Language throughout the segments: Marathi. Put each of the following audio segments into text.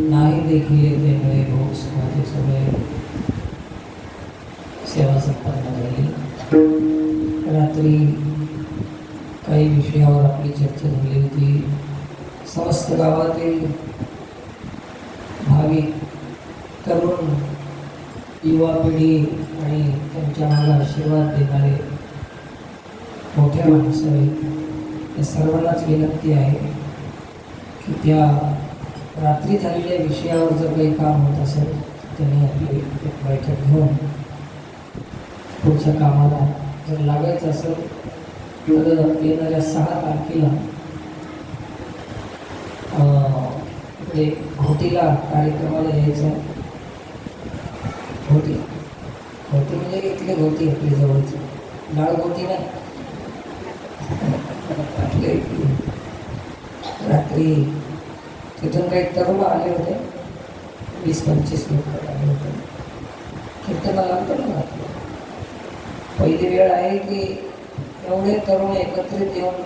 नाही देखील त्यामुळे भोग सुखाचे सगळे सेवा संपन्न झाली. रात्री काही विषयावर आपली चर्चा झाली होती. समस्त गावातील भाविक, तरुण, युवा पिढी आणि त्यांच्या मागे आशीर्वाद देणारे मोठ्या माणसं आहेत, या सर्वांनाच विनंती आहे की त्या रात्री झालेल्या विषयावर जर काही काम होत असेल त्यांनी आपली एक बैठक घेऊन पुढच्या कामाला जर लागायचं असेल तर येणाऱ्या 6 तारखेला इकडे घोटीला कार्यक्रमाला यायचं. घोटी घोटी म्हणजे इथले घोटी आपली जवळची, डाळ घोटी नाही. रात्री तिथून काही तरुण आले होते, 20-25 लोक आले होते. कीर्तनाला ना पहिली वेळ आहे की एवढे तरुण एकत्रित येऊन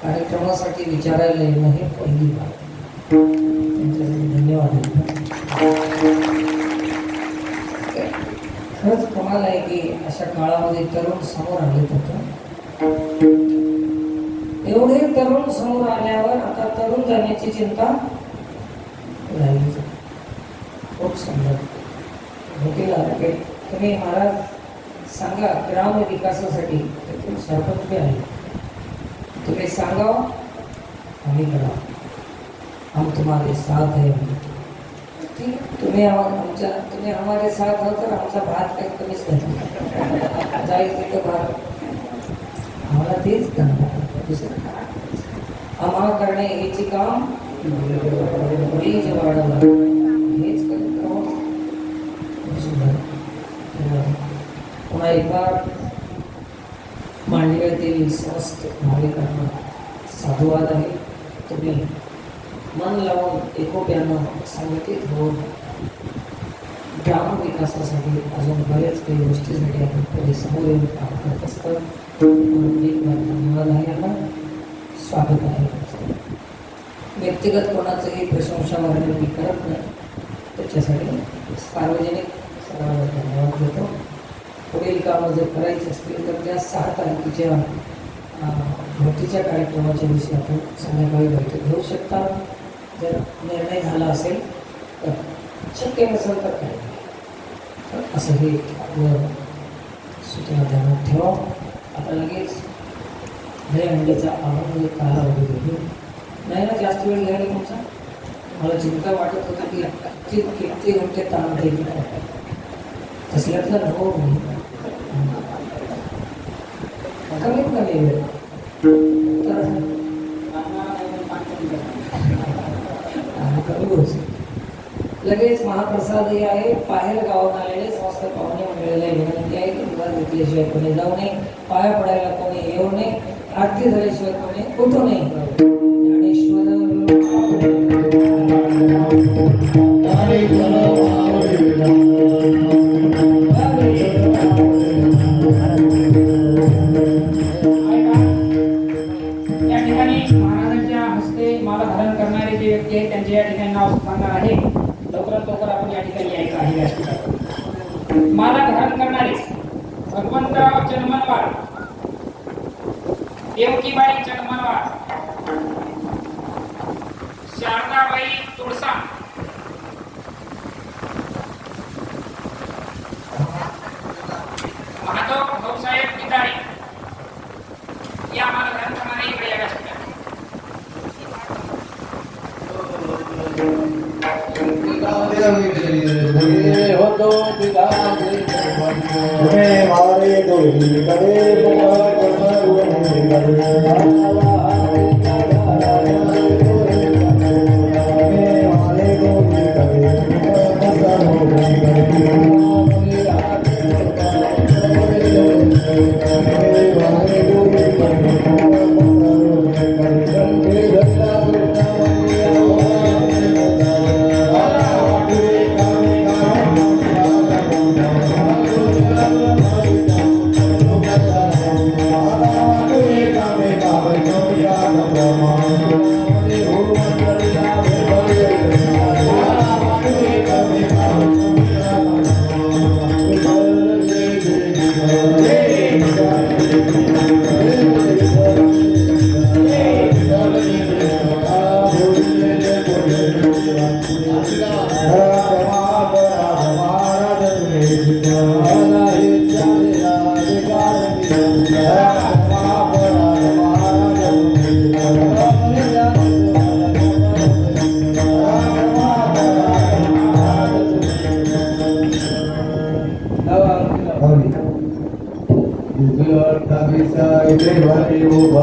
कार्यक्रमासाठी विचारायला येणं हे पहिली बाब. त्यांच्यासाठी धन्यवाद. खरंच कमाल आहे की अशा काळामध्ये तरुण समोर आले होते. एवढे तरुण समोर आल्यावर आता तरुण जाण्याची चिंता राहिली. खूप सुंदर. तुम्ही महाराज सांगा ग्राम विकासासाठी सरपंच बी आहे, तुम्ही सांगावं आम्ही करा. हम तुम्हारे साथ है. ठीक आहे, तुम्ही हमारे साथ हो तर आमचा भात काही कमीच नाही जाईल तिथं भात आम्हाला तेच करणार दुसरं काय आम्हाला करणे हेची काम बीज वाढवलं हेच करत राहू. पुन्हा एकदा मांडव्यातील समस्त भाविकांना साधुवाद आहे. तुम्ही मन लावून एकोप्यानं संघटित होऊन ग्राम विकासासाठी अजून बऱ्याच काही गोष्टीसाठी आपण पुढे समोर येऊन काम करत असतात. एक बार धन्यवाद आहे. आपण स्वागत आहे. व्यक्तिगत कोणाचंही प्रशंसा वर्णन मी करत नाही, त्याच्यासाठी सार्वजनिक सर्वांना धन्यवाद देतो. पुढील कामं जर करायची असतील तर त्या 6 तारखेच्या भरतीच्या कार्यक्रमाच्या दिवशी आपण संध्याकाळी बैठक घेऊ शकता. जर निर्णय झाला असेल तर शक्य नसेल तर काय तर असं हे आपलं सूचना ध्यानात ठेवा. आता लगेच दही अंड्याचा आवाज कालावधी घेऊ नाही ना जास्त वेळ घ्यायला तुमचा. मला चिंता वाटत होती की किती घंटे ताण देईल तसल्यातला नको मी कमीत कमी वेळ तर कमी गोष्ट. लगेच महाप्रसादही आहे. बाहेर गावात आलेले समस्त पाहुणे मंडळीला विनंती आहे की तुला घेतल्याशिवाय कोणी जाऊ नये, पाया पडायला कोणी येऊ नये, आरती झाल्याशिवाय कोणी उठू नये. ज्ञानेश्वर या ठिकाणी महाराजांच्या हस्ते माला धारण करणारे जे व्यक्ती आहेत त्यांचे या ठिकाणी नाव सांगणार आहे. लवकरात लवकर आपण या ठिकाणी यायचं आहे. माला धारण करणारे भगवंतराव चन्मनवार, देवकीबाई चन्मनवार, शारदाबाई तुळसा, माधव भाऊसाहेब गिदाळे या माला धारण करणारे इकडे या व्यासपीठावर.